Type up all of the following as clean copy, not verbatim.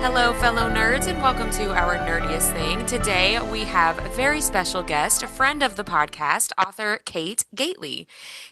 Hello, fellow nerds, and welcome to our nerdiest thing. Today, we have a very special guest, a friend of the podcast, author Kate Gateley.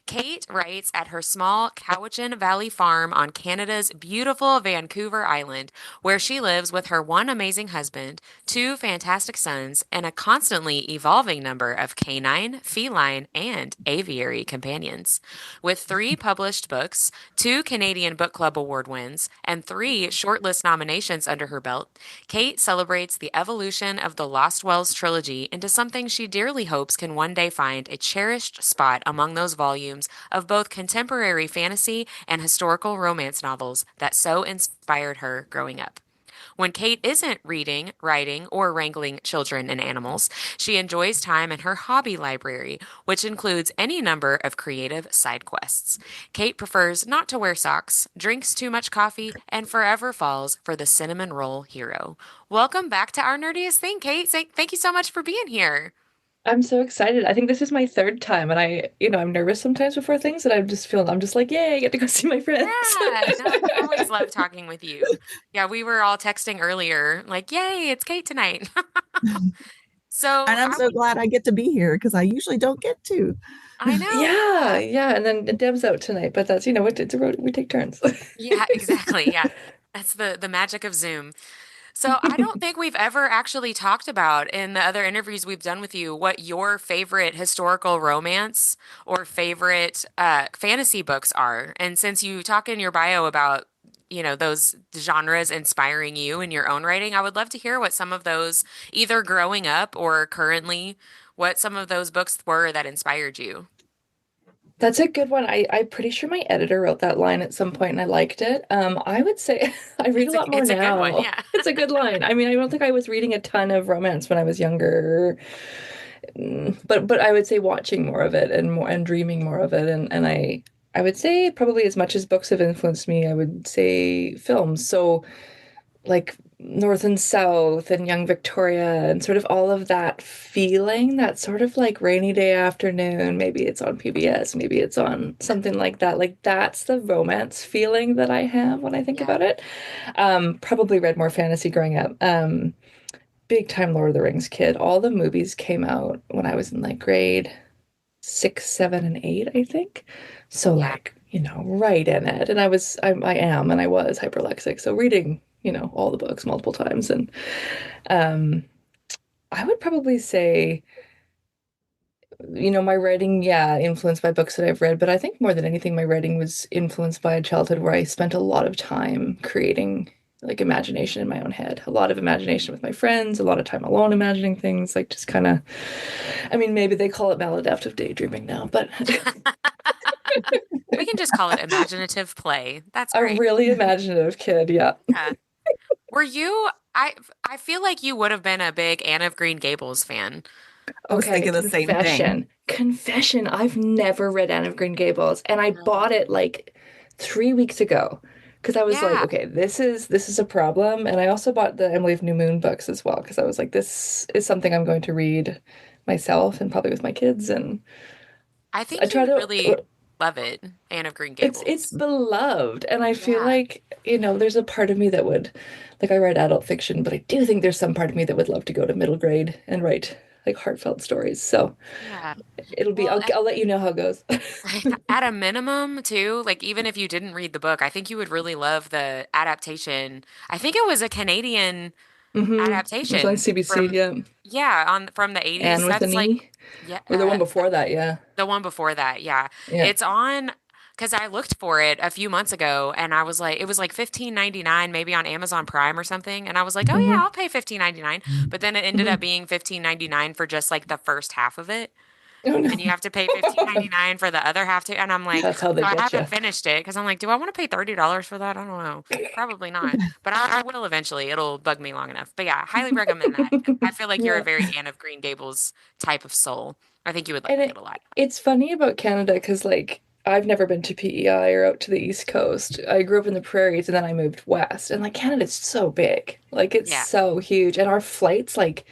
Kate writes at her small Cowichan Valley farm on Canada's beautiful Vancouver Island, where she lives with her one amazing husband, two fantastic sons, and a constantly evolving number of canine, feline, and aviary companions. With three published books, two Canadian Book Club Award wins, and three shortlist nominations under her belt, Kate celebrates the evolution of the Lost Wells Trilogy into something she dearly hopes can one day find a cherished spot among those volumes of both contemporary fantasy and historical romance novels that so inspired her growing up. When Kate isn't reading, writing, or wrangling children and animals, she enjoys time in her hobby library, which includes any number of creative side quests. Kate prefers not to wear socks, drinks too much coffee, and forever falls for the cinnamon roll hero. Welcome back to our nerdiest thing, Kate. Thank you so much for being here. I'm so excited. I think this is my third time, and I'm nervous sometimes before things, and I'm just like, yay, I get to go see my friends. Yeah, no, I always love talking with you. Yeah, we were all texting earlier, like, yay, it's Kate tonight. So And I'm I so would, glad I get to be here because I usually don't get to. I know, Yeah, yeah. yeah, and then Deb's out tonight, but that's, it's a road we take turns. Yeah, exactly. Yeah. That's the magic of Zoom. So I don't think we've ever actually talked about in the other interviews we've done with you what your favorite historical romance or favorite fantasy books are. And since you talk in your bio about, those genres inspiring you in your own writing, I would love to hear what some of those, either growing up or currently, what some of those books were that inspired you. That's a good one. I'm pretty sure my editor wrote that line at some point and I liked it. I would say I read a lot more It's a good one, now. yeah. It's a good line. I mean, I don't think I was reading a ton of romance when I was younger. But I would say watching more of it and dreaming more of it and I would say probably as much as books have influenced me, I would say films. So like North and South and Young Victoria and sort of all of that feeling, that sort of like rainy day afternoon, maybe it's on PBS, maybe it's on something like that. Like that's the romance feeling that I have when I think Yeah. about it. Probably read more fantasy growing up. Big time Lord of the Rings kid. All the movies came out when I was in like grade 6, 7, and 8, I think. So Yeah. like, right in it. And I was hyperlexic. So reading, all the books multiple times. And um, I would probably say, my writing, yeah, influenced by books that I've read, but I think more than anything, my writing was influenced by a childhood where I spent a lot of time creating like imagination in my own head, a lot of imagination with my friends, a lot of time alone imagining things, like just kind of, I mean, maybe they call it maladaptive daydreaming now, but We can just call it imaginative play. That's a great. really imaginative kid, yeah. Yeah. Were you, I feel like you would have been a big Anne of Green Gables fan. I was Okay, thinking the same thing. confession. Confession. I've never read Anne of Green Gables, and I bought No. it like 3 weeks ago because I was like, Yeah. okay, this is a problem. And I also bought the Emily of New Moon books as well because I was like, this is something I'm going to read myself and probably with my kids. And I I think you try would to. really love it, Anne of Green It's Gables. beloved, and I feel Yeah. like, there's a part of me that would, like, I write adult fiction, but I do think there's some part of me that would love to go to middle grade and write like heartfelt stories. So Yeah. it'll be, Well, I'll let you know how it goes. at a minimum, too, like even if you didn't read the book, I think you would really love the adaptation. I think it was a Canadian It was on adaptation CBC, from, yeah. yeah, on from the 80s. Anne with That's an like, E, yeah, or the one before that, yeah. the one before that, yeah. Yeah. It's on because I looked for it a few months ago and I was like, it was like 15.99 maybe on Amazon Prime or something. And I was like, oh yeah, hmm I'll pay 15.99. But then it ended up hmm being 15.99 for just like the first half of it. Oh And you no. have to pay 15.99 for the other half too. And I'm like, That's how so they I get you. haven't finished it because I'm like, do I want to pay $30 for that? I don't know. Probably not. But I will eventually. It'll bug me long enough. But yeah, highly recommend that. I feel like you're a Yeah. very Anne of Green Gables type of soul. I think you would And like it a lot. it's funny about Canada because, like, I've never been to PEI or out to the East Coast. I grew up in the prairies and then I moved west. And, like, Canada's so big. Like, it's Yeah. so huge. And our flights, like,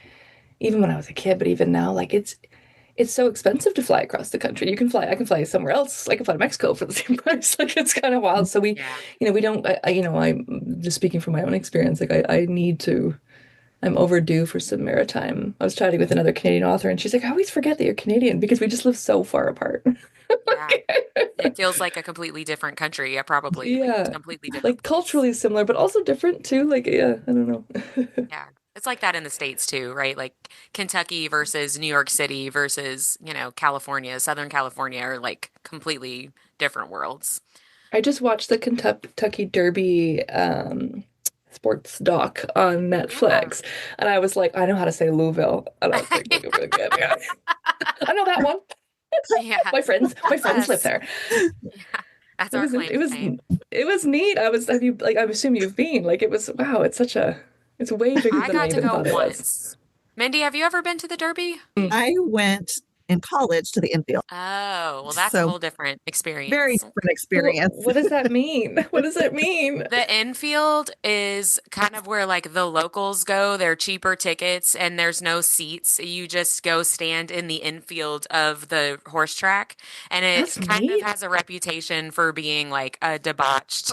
even when I was a kid, but even now, like, it's so expensive to fly across the country. I can fly somewhere else. I can fly to Mexico for the same price. Like it's kind of wild. So Yeah. we don't, I'm just speaking from my own experience. Like I need to, I'm overdue for some maritime. I was chatting with another Canadian author and she's like, I always forget that you're Canadian because we just live so far apart. Yeah. It feels like a completely different country, probably like Yeah. completely different Like place. culturally similar, but also different too. Like, yeah, I don't know. Yeah. It's like that in the States too, right? Like Kentucky versus New York City versus, California, Southern California are like completely different worlds. I just watched the Kentucky Derby sports doc on Yeah. Netflix, and I was like, I know how to say Louisville, and I was like, really good. Yeah. I know that one. Yeah. My friends live Yes. there. Yeah. That's It our was claim it to was fame. it was neat. Have you like I'm assuming you've been like it was wow. It's way bigger I than I got to even go thought it was. once. Mindy, have you ever been to the Derby? Mm. I went in college to the infield. Oh, well, that's a So whole different very experience. different experience. What does that mean? What does it mean? The infield is kind of where like the locals go. They're cheaper tickets and there's no seats. You just go stand in the infield of the horse track. And That's it kind of neat. has a reputation for being like a debauched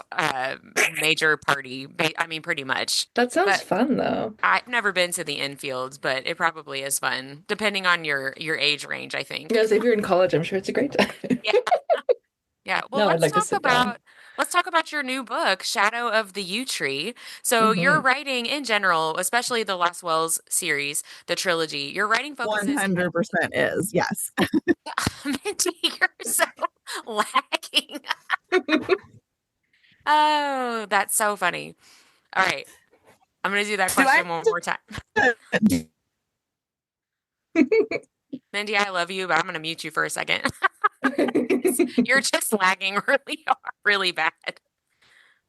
major party. I mean, pretty much. That sounds But fun though. I've never been to the infield, but it probably is fun, depending on your age range, I think. Yes, if you're in college, I'm sure it's a great time. Yeah. Yeah. Well, No, I'd like to sit down. let's talk about your new book, Shadow of the Yew Tree. So, your Hmm. writing in general, especially the Lost Wells series, the trilogy, your writing focuses 100% is, yes. Mindy, you're so lacking. Oh, that's so funny. All right. I'm going to do that Do I question one more time. have Mindy, I love you, but I'm going to mute you for a second. 'Cause you're just lagging really hard, really bad.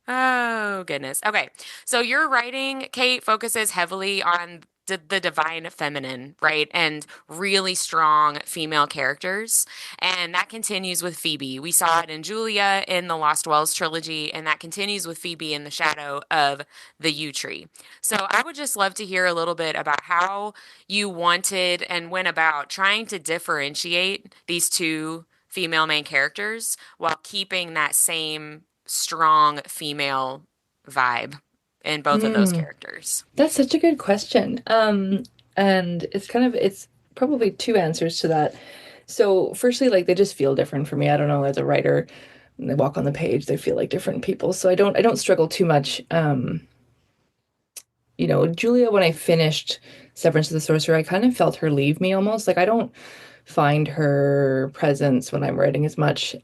Oh, goodness. Okay. So your writing, Kate, focuses heavily on the divine feminine, right? And really strong female characters. And that continues with Phoebe. We saw it in Julia in the Lost Wells trilogy, and that continues with Phoebe in the shadow of the Yew Tree. So I would just love to hear a little bit about how you wanted and went about trying to differentiate these two female main characters while keeping that same strong female vibe in both of those Mm, characters. that's such a good question. And it's probably two answers to that. So, firstly, like they just feel different for me. I don't know, as a writer, when they walk on the page, they feel like different people. So I don't struggle too much. Julia, when I finished Severance of the Sorcerer, I kind of felt her leave me almost. Like I don't find her presence when I'm writing as much.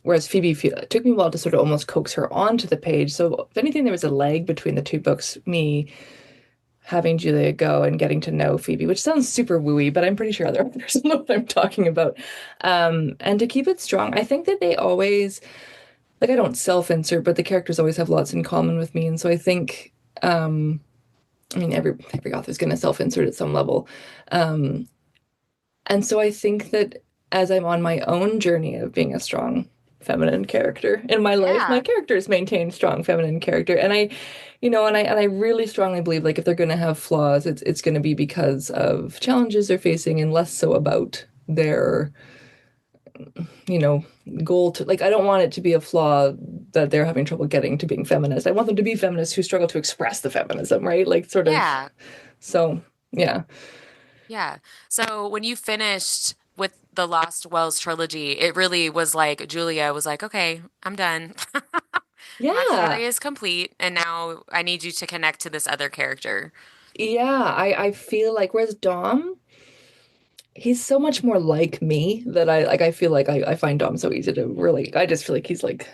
Whereas Phoebe, it took me a while to sort of almost coax her onto the page. So if anything, there was a lag between the two books, me having Julia go and getting to know Phoebe, which sounds super wooey, but I'm pretty sure other authors know what I'm talking about. And to keep it strong, I think that they always, like I don't self-insert, but the characters always have lots in common with me. And so I think I mean, every author is going to self-insert at some level. Um, and so I think that as I'm on my own journey of being a strong feminine character in my life, my Yeah. characters maintain strong feminine character. And I really strongly believe like if they're going to have flaws, it's going to be because of challenges they're facing and less so about their, you know, goal to like I don't want it to be a flaw that they're having trouble getting to being feminist. I want them to be feminists who struggle to express the feminism, right? Like sort of Yeah. so yeah. Yeah. So when you finished with the Lost Wells trilogy, it really was like Julia was like, okay, I'm done. My story Yeah. is complete, and now I need you to connect to this other character. Yeah. I feel like whereas Dom, he's so much more like me that I feel like I find Dom so easy to really I just feel like he's like,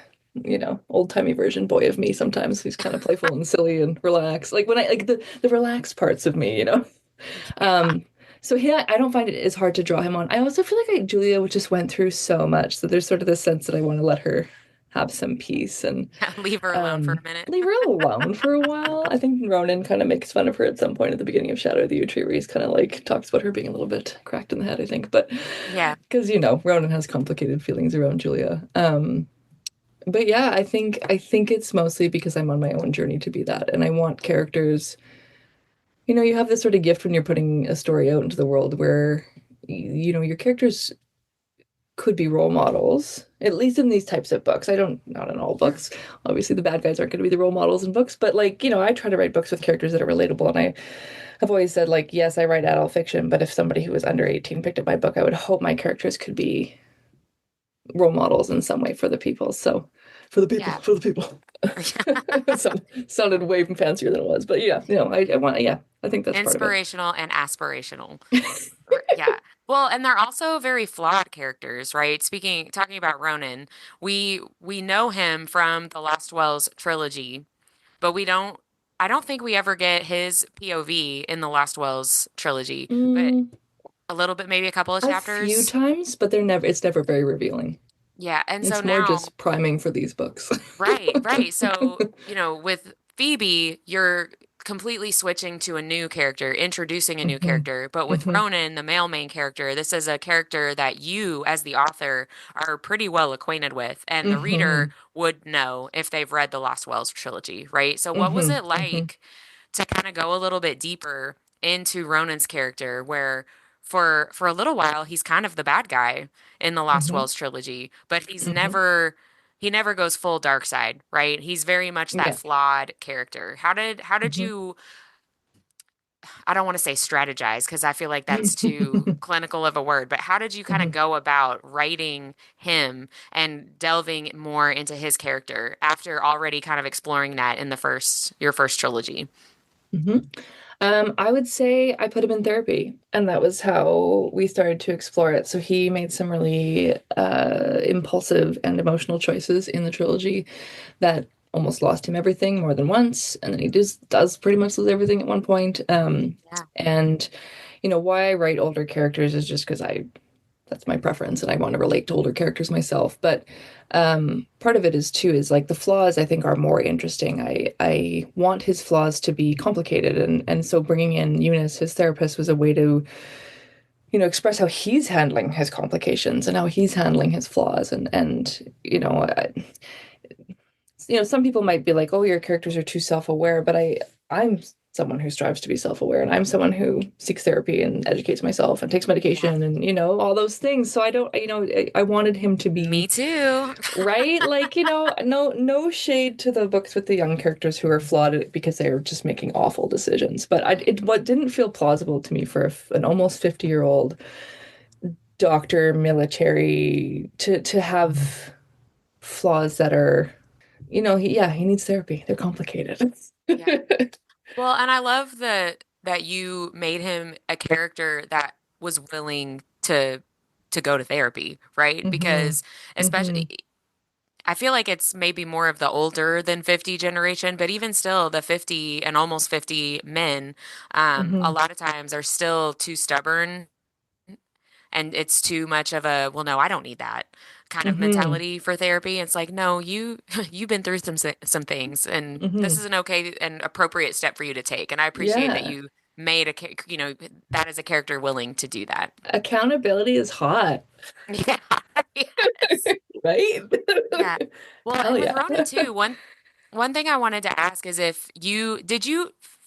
old-timey version boy of me sometimes. He's kind of playful and silly and relaxed. Like when I like the relaxed parts of me. Yeah. Um, so yeah, I don't find it as hard to draw him on. I also feel like Julia just went through so much that there's sort of this sense that I want to let her have some peace and Leave her alone for a minute. leave her alone for a while. I think Ronan kind of makes fun of her at some point at the beginning of Shadow of the Yew Tree, where he's kind of like talks about her being a little bit cracked in the head, I think. But Yeah. because Ronan has complicated feelings around Julia. But yeah, I think it's mostly because I'm on my own journey to be that, and I want characters. You have this sort of gift when you're putting a story out into the world where your characters could be role models, at least in these types of books. I don't, not in all books. Obviously, the bad guys aren't going to be the role models in books, but like, I try to write books with characters that are relatable. And I have always said, like, yes, I write adult fiction, but if somebody who was under 18 picked up my book, I would hope my characters could be role models in some way for the people. So, Yeah. for the people. Sounded way fancier than it was, but yeah, I want, yeah, I think that's part of it. Inspirational and aspirational. Yeah. Well, and they're also very flawed characters, right? Talking about Ronan, we know him from the Lost Wells trilogy, but I don't think we ever get his POV in the Lost Wells trilogy, but Mm, a little bit, maybe a couple of a few chapters. times, but it's never very revealing. Yeah. And so It's more now, just priming for these books. right, right. So, with Phoebe, you're completely switching to a new character, introducing a new Hmm. character. But with Hmm. Ronan, the male main character, this is a character that you, as the author, are pretty well acquainted with, and the reader Hmm. would know if they've read the Lost Wells trilogy, right? So, what was Hmm. it Hmm. like to kind of go a little bit deeper into Ronan's character, where for a little while he's kind of the bad guy in the Lost Hmm. Wells trilogy, but Hmm. he never goes full dark side, right? He's very much that Yeah. flawed character. How did Hmm. you, I don't want to say strategize because I feel like that's too clinical of a word, but how did you kind of Hmm. go about writing him and delving more into his character after already kind of exploring that in your first trilogy? Hmm. I would say I put him in therapy, and that was how we started to explore it. So he made some really impulsive and emotional choices in the trilogy that almost lost him everything more than once, and then he does pretty much lose everything at one point. Yeah. And why I write older characters is just because I that's my preference and I want to relate to older characters myself. But part of it is too is like the flaws I think are more interesting. I want his flaws to be complicated, and so bringing in Eunice, his therapist, was a way to express how he's handling his complications and how he's handling his flaws. And some people might be like, oh, your characters are too self-aware, but I'm someone who strives to be self-aware, and I'm someone who seeks therapy and educates myself and takes Yeah. medication and all those things. So I don't, I wanted him to Me be too. right, like no shade to the books with the young characters who are flawed because they are just making awful decisions. But what didn't feel plausible to me for an almost 50-year-old doctor military to have flaws that are he needs therapy. They're complicated. Yeah. Well, and I love that you made him a character that was willing to go to therapy, right? Hmm. Because Hmm. especially I feel like it's maybe more of the older than 50 generation, but even still the 50 and almost 50 men a Hmm. lot of times are still too stubborn, and it's too much of a, well, no, I don't need that kind of Hmm. mentality for therapy. It's like, no, you've been through some things, and this Hmm. is an okay and appropriate step for you to take. And I appreciate that Yeah. you made that as a character willing to do that. Accountability is hot, Yeah. Yes. right? Yeah. Well, Hell and with yeah. Ronan too, one thing I wanted to ask is if you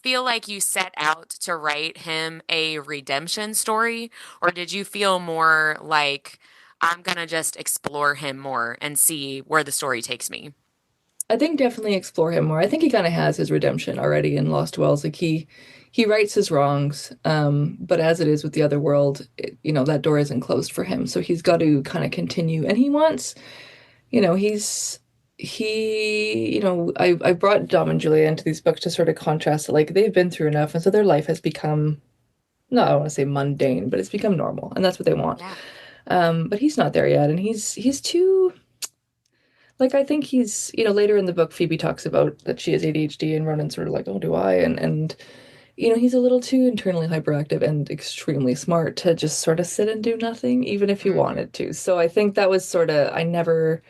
feel like you set out to write him a redemption story, or did you feel more like I'm gonna just explore him more and see where the story takes me? I think definitely explore him more. I think he kind of has his redemption already in Lost Wells. Like he rights his wrongs, but as it is with the other world, that door isn't closed for him. So he's got to kind of continue, and he wants, he's he, I brought Dom and Julia into these books to sort of contrast it. Like they've been through enough, and so their life has become, no, I don't want to say mundane, but it's become normal, and that's what they want. Yeah. But he's not there yet, and he's too. Like I think he's, later in the book, Phoebe talks about that she has ADHD, and Ronan's sort of like, oh, do I? And he's a little too internally hyperactive and extremely smart to just sort of sit and do nothing, even if he Hmm. wanted to. So I think that was sort of, I never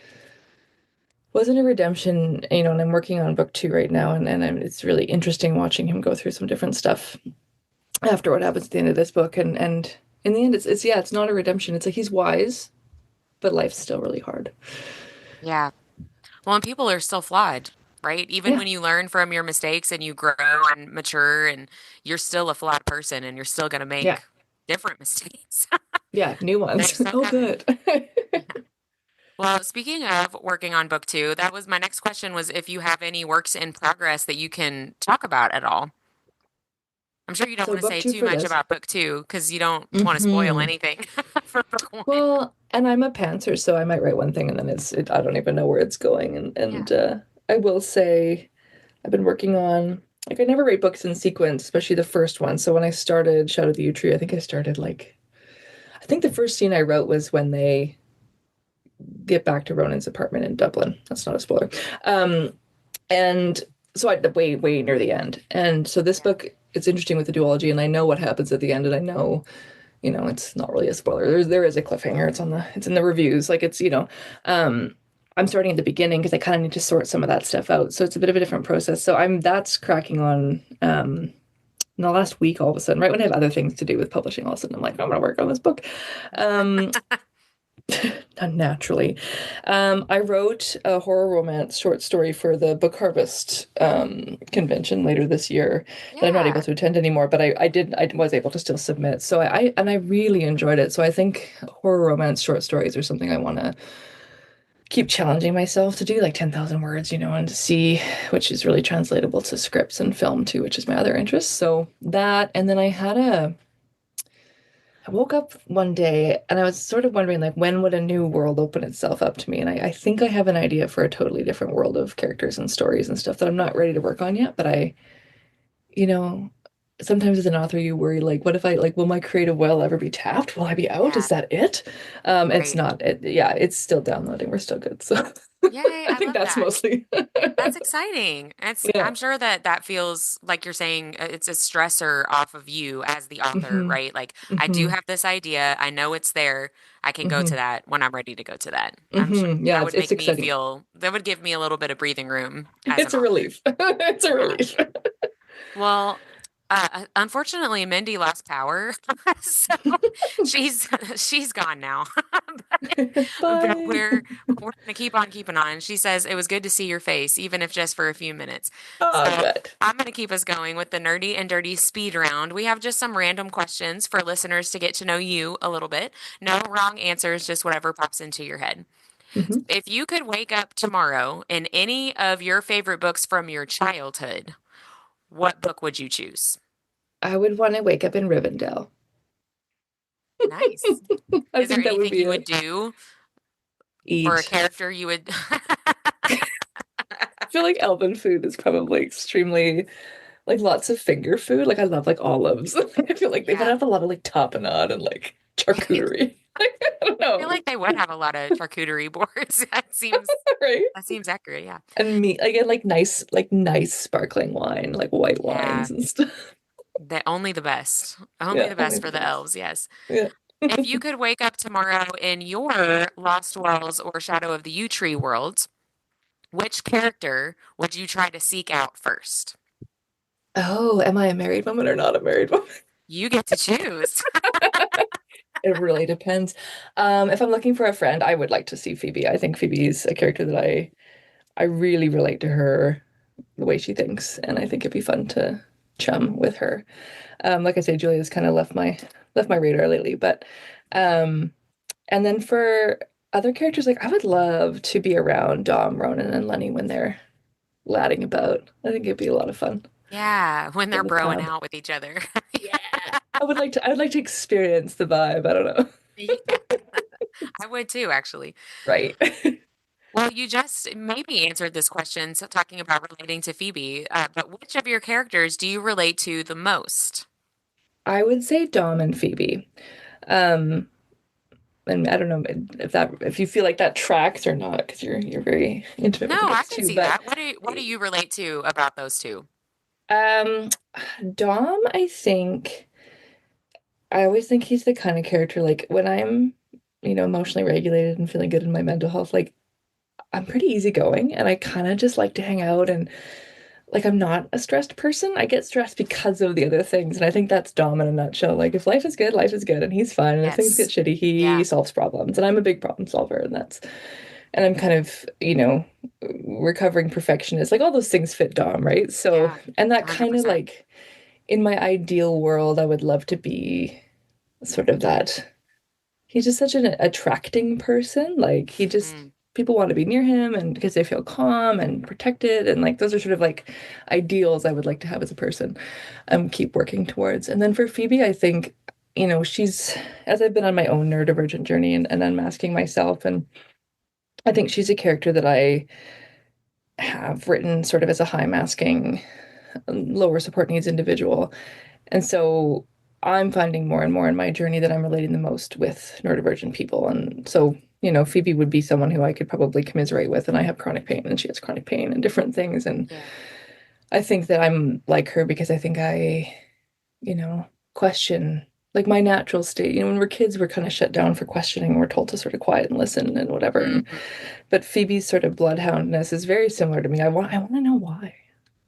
wasn't a redemption, and I'm working on book two right now, and it's really interesting watching him go through some different stuff after what happens at the end of this book, and in the end, it's yeah, it's not a redemption. It's like he's wise, but life's still really hard. Yeah. Well, and people are still flawed, right? Even Yeah, when you learn from your mistakes and you grow and mature, and you're still a flawed person and you're still gonna yeah. make different mistakes. Yeah, new They're ones. so Oh, good. good. Well, speaking of working on book two, that was my next question was if you have any works in progress that you can talk about at all. I'm sure you don't So want to book say two too for much this. about book two because you don't want to spoil Hmm. anything for book one. Well, and I'm a pantser, so I might write one thing and then I don't even know where it's going. Yeah. I will say I've been working on like I never write books in sequence, especially the first one. So when I started Shadow of the Yew Tree, I think I started like I think the first scene I wrote was when they get back to Ronan's apartment in Dublin. That's not a spoiler. Um, and so I way near the end. And so this Yeah. book, it's interesting with the duology, and I know what happens at the end, and I know, it's not really a spoiler. There is a cliffhanger. It's in the reviews. Like um, I'm starting at the beginning because I kind of need to sort some of that stuff out. So it's a bit of a different process. So that's cracking on. In the last week, all of a sudden, right when I have other things to do with publishing, all of a sudden I'm like, I'm gonna work on this book. Um, Naturally. I wrote a horror romance short story for the Book Harvest convention later this year that I'm not able Yeah. to attend anymore, but I was able to still submit. So I really enjoyed it. So I think horror romance short stories are something I want to keep challenging myself to do, like 10,000 words, and to see which is really translatable to scripts and film too, which is my other interest. So that, and then I woke up one day and I was sort of wondering, like, when would a new world open itself up to me? And I think I have an idea for a totally different world of characters and stories and stuff that I'm not ready to work on yet. But you know, sometimes as an author, you worry, like, what if will my creative well ever be tapped? Will I be out? Yeah. Is that it? It's Right. not. Yeah, it's still downloading. We're still good. So Yay. I I think love that's that. mostly. That's exciting. Yeah. I'm sure that that feels like you're saying it's a stressor off of you as the author, Hmm. right? Like I do Hmm. have this idea. I know it's there. I can go to Hmm. that when I'm ready to go to that. I'm sure Hmm. Yeah, that would it's make me exciting. feel, that would give me a little bit of breathing room as an It's a author. relief. It's a Yeah. relief. Well, unfortunately, Mindy lost power, so she's she's gone now. But Bye. we're gonna keep on keeping on. She says it was good to see your face, even if just for a few minutes. Oh, So good. I'm gonna keep us going with the nerdy and dirty speed round. We have just some random questions for listeners to get to know you a little bit. No wrong answers, just whatever pops into your head. Hmm. If you could wake up tomorrow in any of your favorite books from your childhood, what book would you choose? I would want to wake up in Rivendell. Nice. I Is there think that would anything be you would it. do or a Eat. character you would? I feel like elven food is probably extremely like lots of finger food. Like I love like olives. I feel like they would Yeah, have a lot of like tapenade and like right. charcuterie. Like, I don't I feel know, like they would have a lot of charcuterie boards. right? That seems accurate. Yeah. And meat, I get like nice sparkling wine, like white Yeah. wines and stuff. The only the best. Only Yeah, the only best the for the best. elves, yes. Yeah. If you could wake up tomorrow in your Lost Wells or Shadow of the Yew Tree worlds, which character would you try to seek out first? Oh, am I a married woman or not a married woman? You get to choose. It really depends. If I'm looking for a friend, I would like to see Phoebe. I think Phoebe's a character that I really relate to her, the way she thinks, and I think it'd be fun to chum with her. Like I say, Julia's kind of left my radar lately, but um, and then for other characters, like I would love to be around Dom, Ronan, and Lenny when they're ladding about. I think it'd be a lot of fun Yeah, when they're in the broing pub. out with each other. Yeah. I would like to experience the vibe. I don't know. Yeah, I would too, actually. Right. Well, you just maybe answered this question, so talking about relating to Phoebe, but which of your characters do you relate to the most? I would say Dom and Phoebe. Um, and I don't know if you feel like that tracks or not, because you're very intimate No, with the I books can too. see But that. What do you relate to about those two? um, Dom, I think I always think he's the kind of character like when I'm, emotionally regulated and feeling good in my mental health, like I'm pretty easygoing and I kind of just like to hang out and like I'm not a stressed person. I get stressed because of the other things, and I think that's Dom in a nutshell. Like if life is good and he's fine, and if things get Yes. shitty, he Yeah. solves problems, and I'm a big problem solver, and I'm kind of, recovering perfectionist. Like all those things fit Dom, right? So, Yeah. and that kind of 100%. like in my ideal world, I would love to be sort of that. he's just such an attracting person. Like he just Mm, people want to be near him and because they feel calm and protected and like those are sort of like ideals I would like to have as a person. Keep working towards. And then for Phoebe, I think, she's as I've been on my own neurodivergent journey and unmasking myself, and I think she's a character that I have written sort of as a high masking, lower support needs individual. And so I'm finding more and more in my journey that I'm relating the most with neurodivergent people. And so, Phoebe would be someone who I could probably commiserate with. And I have chronic pain and she has chronic pain and different things. And yeah. I think that I'm like her because I think I, you know, question like my natural state. When we're kids, we're kind of shut down for questioning. We're told to sort of quiet and listen and whatever. Mhm. But Phoebe's sort of bloodhoundness is very similar to me. I want to know why.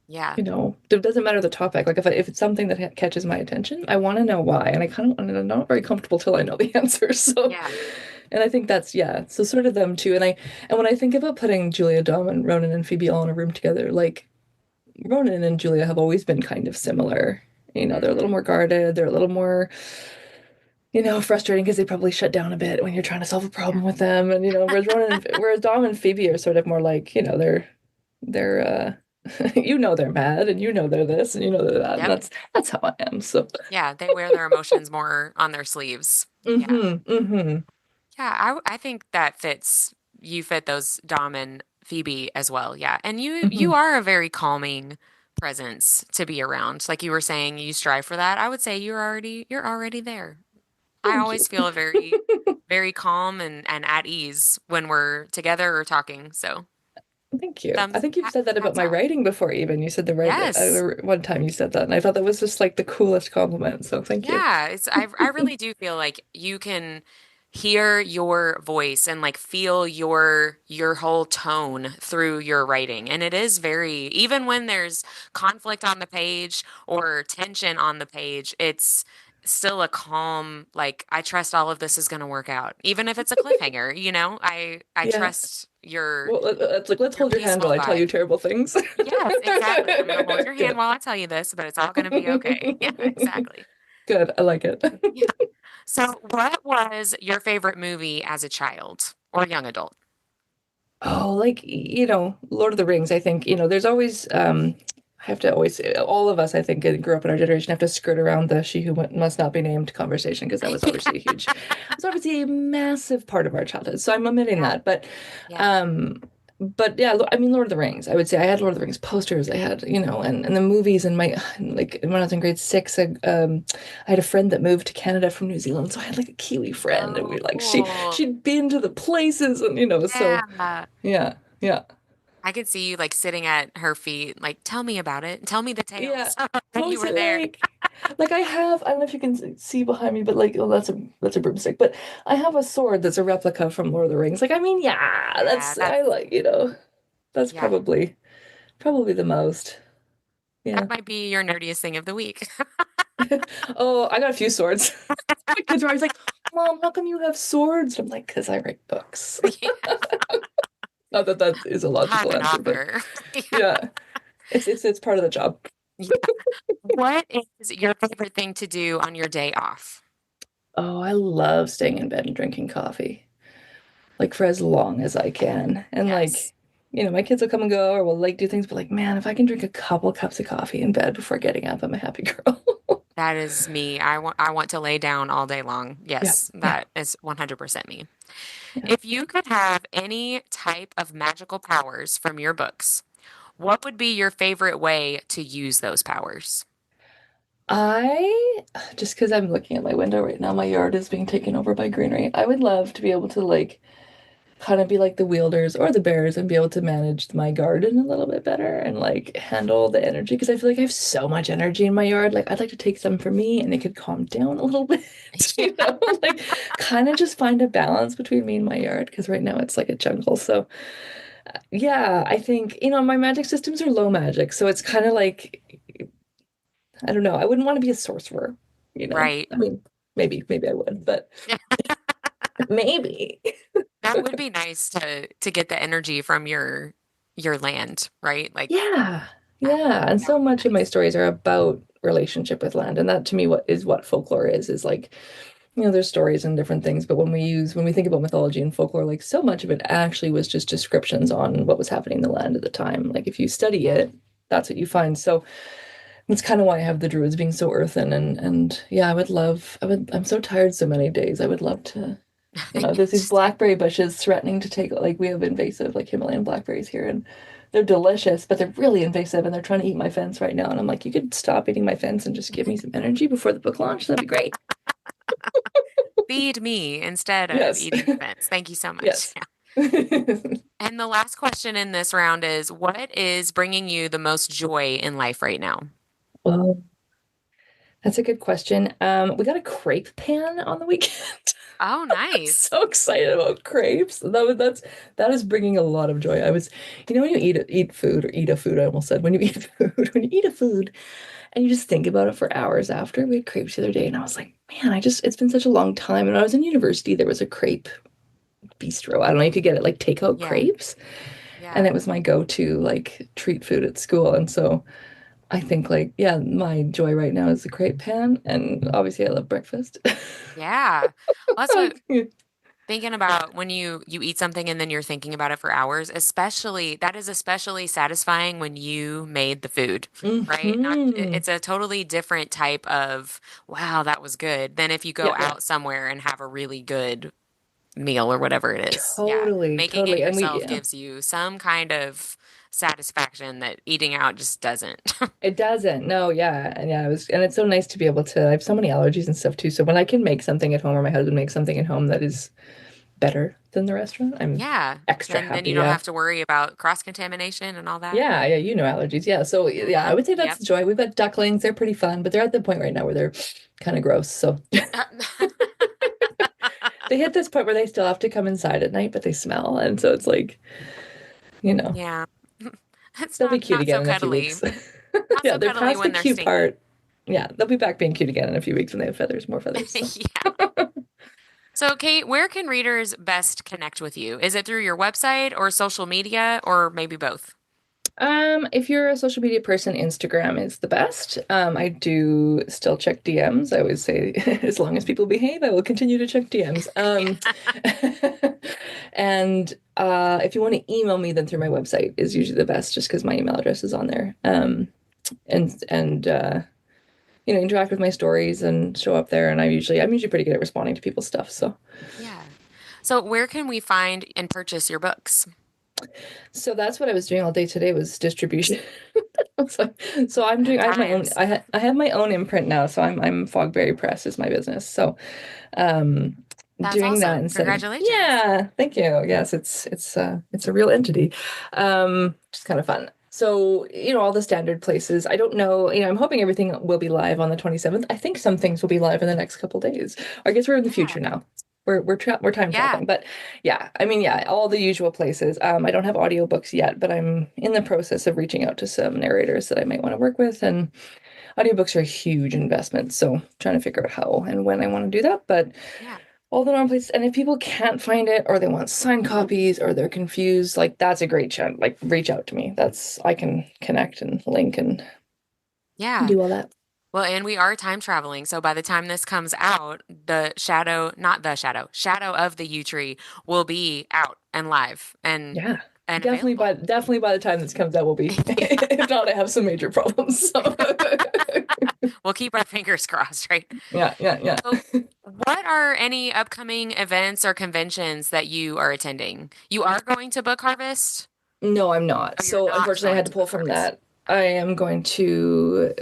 Yeah. It doesn't matter the topic. Like if it's something that catches my attention, I want to know why, and I'm not very comfortable till I know the answer. So, Yeah. and I think that's yeah. So sort of them too. And when I think about putting Julia, Dom, and Ronan and Phoebe all in a room together, like Ronan and Julia have always been kind of similar. They're a little Hmm. more guarded. They're a little more, frustrating because they probably shut down a bit when you're trying to solve a problem Yeah. with them. And whereas Dom and Phoebe are sort of more like, they're they're mad and they're this and they're that. And Yep. that's how I am. So Yeah. They wear their emotions more on their sleeves. Yeah. mm-hmm. Yeah. I think that fits. You fit those Dom and Phoebe as well. Yeah. And you Mm-hmm. are a very calming presence to be around. Like you were saying, you strive for that. I would say you're already there. I Thank you. always feel very calm and at ease when we're together or talking. So Thank you. I thumbs think you've said that about hats my off. writing before, even. You said the right Yes. one time you said that, and I thought that was just like the coolest compliment. So thank you. Yeah, I really do feel like you can hear your voice and like feel your whole tone through your writing. And it is very, even when there's conflict on the page or tension on the page, it's still a calm, like I trust all of this is going to work out. Even if it's a cliffhanger, I Yeah. trust your Well, it's like let's your hold your hand peaceful while I tell you vibe. terrible things. Yes, exactly. I'm going to hold your hand Good. while I tell you this, but it's all going to be okay. Yeah, exactly. Good. I like it. Yeah. So, what was your favorite movie as a child or young adult? Oh, like, Lord of the Rings, I think, there's always I have to always all of us, I think, grew up in our generation have to skirt around the she who must not be named conversation because that was obviously it's obviously a massive part of our childhood. So I'm omitting Yeah, that. But yeah. but yeah, I mean Lord of the Rings. I would say I had Lord of the Rings posters. I had, and the movies and my like when I was in grade six, I had a friend that moved to Canada from New Zealand, so I had like a Kiwi friend, and Oh, we like cool. she'd been to the places, and so Yeah. yeah, yeah, I could see you like sitting at her feet, like, tell me about it. Tell me the yeah. tales when you were Totally there. like I don't know if you can see behind me, but like, oh, that's a broomstick. But I have a sword that's a replica from Lord of the Rings. Like, I mean, yeah, Yeah, I like, that's yeah, probably the most. that Yeah. might be your nerdiest thing of the week. Oh, I got a few swords. My kids are always like, Mom, how come you have swords? I'm like, because I write books. Yeah, Not that that is a I'm logical an answer, but author. Yeah. yeah, it's part of the job. Yeah. What is your favorite thing to do on your day off? Oh, I love staying in bed and drinking coffee, like for as long as I can. And Yes. like, my kids will come and go or will like do things, but like, man, if I can drink a couple cups of coffee in bed before getting up, I'm a happy girl. That is me. I want to lay down all day long. Yeah, Yes, yeah, that is 100% me. yeah. If you could have any type of magical powers from your books, what would be your favorite way to use those powers? I just because I'm looking at my window right now, my yard is being taken over by greenery. I would love to be able to like kind of be like the wielders or the bears and be able to manage my garden a little bit better and like handle the energy because I feel like I have so much energy in my yard. Like I'd like to take some for me and it could calm down a little bit, like kind of just find a balance between me and my yard because right now it's like a jungle. So yeah, I think, my magic systems are low magic. So it's kind of like, I don't know. I wouldn't want to be a sorcerer. Right. I mean, maybe I would, but maybe. That would be nice to get the energy from your land, right? Like Yeah. that would Yeah. And that so would be much of my nice. stories are about relationship with land. And that to me what folklore is like there's stories and different things, but when we think about mythology and folklore, like so much of it actually was just descriptions on what was happening in the land at the time. Like if you study Yeah. it, that's what you find. So that's kind of why I have the druids being so earthen and yeah, I'm so tired so many days. I would love to, there's these Just blackberry bushes threatening to take, like we have invasive like Himalayan blackberries here and they're delicious, but they're really invasive and they're trying to eat my fence right now. And I'm like, you could stop eating my fence and just give me some energy before the book launch. That'd be great. feed me instead of Yes. eating the fence. Thank you so much. Yes. Yeah. And the last question in this round is, what is bringing you the most joy in life right now? Well, that's a good question. We got a crepe pan on the weekend. Oh, I'm nice. so excited about crepes. That is bringing a lot of joy. When you eat food or eat a food, I almost said when you eat food, when you eat a food and you just think about it for hours after. We had crepes the other day, and I was like, man, it's been such a long time. And when I was in university, there was a crepe bistro. I don't know, you could get it like takeout Yeah. crepes, and Yeah. it was my go-to like treat food at school. And so I think like, yeah, my joy right now is the crepe pan, and obviously I love breakfast. Yeah. Well, that's what thinking about when you eat something and then you're thinking about it for hours, especially that is especially satisfying when you made the food, right? Not Hmm. it's a totally different type of wow, that was good than if you go Yeah, out somewhere and have a really good meal or whatever it is. Yeah. totally, Making it totally. And yourself gives you some kind of satisfaction that eating out just doesn't. it doesn't. No, yeah. And yeah, and it's so nice to be able to, I have so many allergies and stuff too. So when I can make something at home or my husband makes something at home that is better than the restaurant, I'm Yeah. extra Then happy. you don't Yeah. have to worry about cross-contamination and all that. Yeah, yeah, allergies. Yeah. So yeah, I Hmm. would say that's Yep. the joy. We've got ducklings. They're pretty fun, but they're at the point right now where they're kind of gross. So they hit this point where they still have to come inside at night, but they smell. And so it's like, you know, Yeah. It's they'll be not cute not again so in a few cuddly. weeks. Not Yeah, so they're cuddly past the when they're cute stinky. part. Yeah, they'll be back being cute again in a few weeks when they have feathers, more feathers. So. Yeah. So, Kate, where can readers best connect with you? Is it through your website or social media or maybe both? If you're a social media person, Instagram is the best. I do still check DMs. I always say, as long as people behave, I will continue to check DMs. Yeah. And if you want to email me, then through my website is usually the best, just because my email address is on there. And interact with my stories and show up there. And I'm usually pretty good at responding to people's stuff. So. Yeah. So, where can we find and purchase your books? So that's what I was doing all day today was distribution. So, Good I have my own times. I have my own imprint now, so I'm Fogberry Press is my business. So um That's doing that awesome. instead of Congratulations. yeah, thank you. Yes, it's a real entity. Just kind of fun. So, all the standard places. I don't know, I'm hoping everything will be live on the 27th. I think some things will be live in the next couple days. I guess we're in the future Yeah. now. We're time Yeah. traveling. But yeah, I mean, yeah, all the usual places. I don't have audiobooks yet, but I'm in the process of reaching out to some narrators that I might want to work with. And audiobooks are a huge investment. So trying to figure out how and when I want to do that. But Yeah. all the normal places. And if people can't find it or they want signed copies or they're confused, like that's a great chance. Like reach out to me. I can connect and link and Yeah. do all that. Well, and we are time traveling. So by the time this comes out, not the shadow of the Yew Tree will be out and live Yeah. and available. Definitely by the time this comes out, we'll be. If not, I have some major problems. So. We'll keep our fingers crossed, right? Yeah, yeah, yeah. So, what are any upcoming events or conventions that you are attending? You are going to Book Harvest? No, I'm not. Oh, you're So not unfortunately, I going had to to pull Book from Harvest. that. I am going to.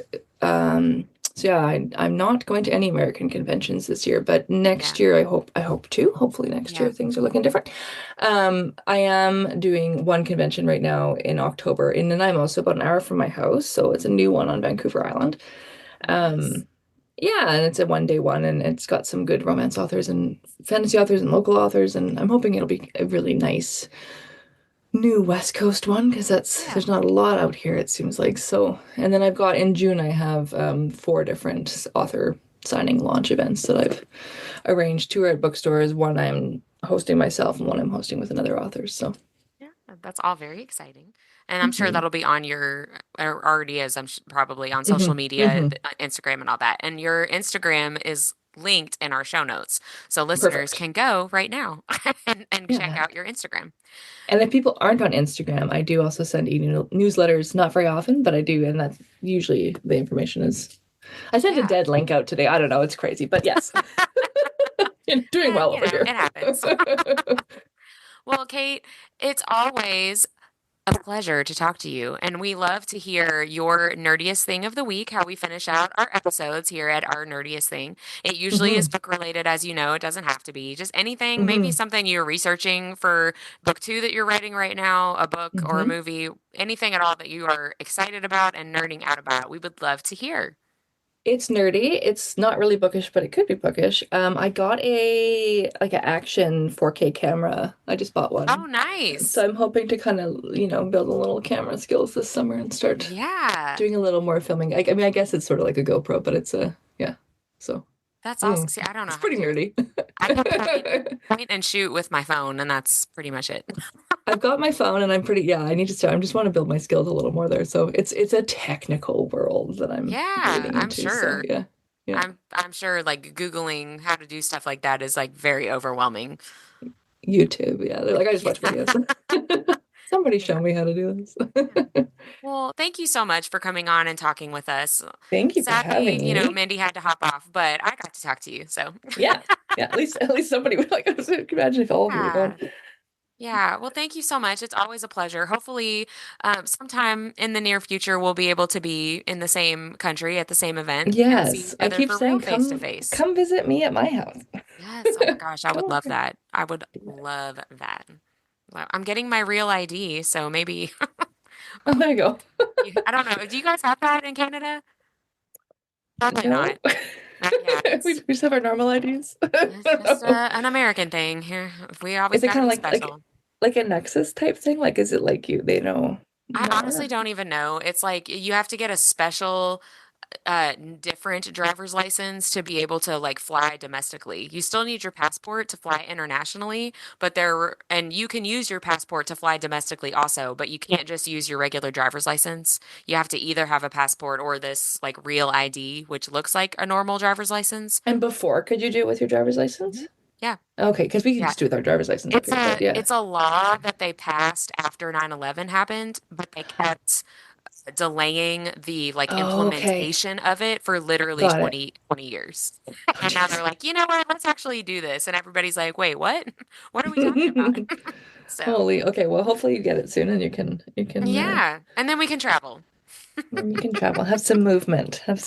So yeah, I'm not going to any American conventions this year, but next Yeah. year I hope to. Hopefully next year Yeah. things are looking different. I am doing one convention right now in October in Nanaimo, so about an hour from my house. So it's a new one on Vancouver Island. Nice. Um, yeah, and it's a one-day one, and it's got some good romance authors and fantasy authors and local authors, and I'm hoping it'll be a really nice new West Coast one because Yeah. there's not a lot out here, it seems like. So, and then I've got in June I have four different author signing launch events that I've arranged. Two are at bookstores, one I'm hosting myself, and one I'm hosting with another author. So, Yeah. That's all very exciting. And I'm sure hmm that'll be on your, or already is, probably on social hmm media, hmm Instagram and all that. And your Instagram is linked in our show notes. So listeners Perfect. can go right now and check Yeah. out your Instagram. And if people aren't on Instagram, I do also send newsletters, not very often, but I do. And that's usually the information is. I sent a Yeah. dead link out today. I don't know. It's crazy. But yes, you're doing well over here. It happens. Well, Kate, it's always a pleasure to talk to you. And we love to hear your nerdiest thing of the week, how we finish out our episodes here at Our Nerdiest Thing. It usually is book related, as you know. It doesn't have to be. Just anything, maybe something you're researching for book 2 that you're writing right now, a book or a movie, anything at all that you are excited about and nerding out about. We would love to hear. It's nerdy. It's not really bookish, but it could be bookish. I got an action 4K camera. I just bought one. Oh, nice. So I'm hoping to kind of, build a little camera skills this summer and start doing a little more filming. I mean, I guess it's sort of like a GoPro, but it's so. That's awesome. See, I don't know. It's pretty nerdy. I can point and shoot with my phone, and that's pretty much it. I've got my phone, and I need to start. I just want to build my skills a little more there. So it's a technical world that I'm getting I'm into. sure. So yeah. I'm sure like Googling how to do stuff like that is like very overwhelming. YouTube, yeah. They're like, I just watch videos. Somebody show me how to do this. Well, thank you so much for coming on and talking with us. Thank you for having Sadly, me. Mindy had to hop off, but I got to talk to you. So Yeah. At least somebody would like. Imagine if all of you were going. Yeah, well, thank you so much. It's always a pleasure. Hopefully, sometime in the near future, we'll be able to be in the same country at the same event and see Yes, each I other keep for saying, real face to face. come visit me at my house. Yes. Oh my gosh, I would Come love over. that. I would love that. Well, I'm getting my real ID, so maybe Oh, there you go. I don't know. Do you guys have that in Canada? Probably No. not. Not yet. We just have our normal IDs. It's just an American thing here. We always Is it got kind to of be special. like a Nexus type thing? Like, is it like they know I honestly more? don't even know. It's like you have to get a special different driver's license to be able to like fly domestically. You still need your passport to fly internationally, but and you can use your passport to fly domestically also, but you can't just use your regular driver's license. You have to either have a passport or this like real ID, which looks like a normal driver's license. And before, could you do it with your driver's license? Yeah. Okay, because we can Yeah. just do it with our driver's license. It's Okay, but yeah. it's a law that they passed after 9/11 happened, but they kept delaying the like Oh, okay. implementation of it for literally Got it. 20 years. Oh, And now they're jeez. like, you know what? Let's actually do this. And everybody's like, wait, what? What are we talking about? So, Holy, okay. Well, hopefully you get it soon, and you can yeah. And then we can travel. you can travel, have some movement, Well,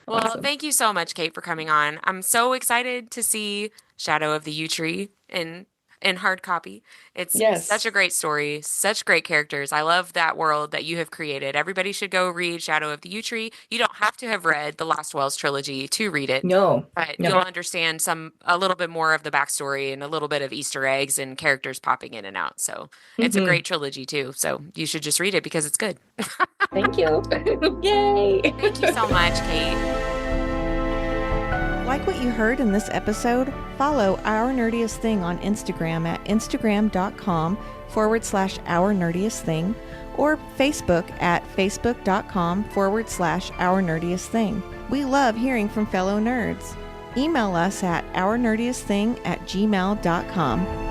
Awesome. thank you so much, Kate, for coming on. I'm so excited to see Shadow of the Yew Tree in hard copy. It's Yes. such a great story, such great characters. I love that world that you have created. Everybody should go read Shadow of the Yew Tree. You don't have to have read the Lost Wells trilogy to read it, No, but no. you'll understand a little bit more of the backstory and a little bit of Easter eggs and characters popping in and out. So it's a great trilogy too. So you should just read it because it's good. Thank you. Yay. Thank you so much, Kate. Like what you heard in this episode? Follow Our Nerdiest Thing on Instagram at instagram.com/Our Nerdiest Thing or Facebook at facebook.com/Our Nerdiest Thing. We love hearing from fellow nerds. Email us at ournerdiestthing@gmail.com.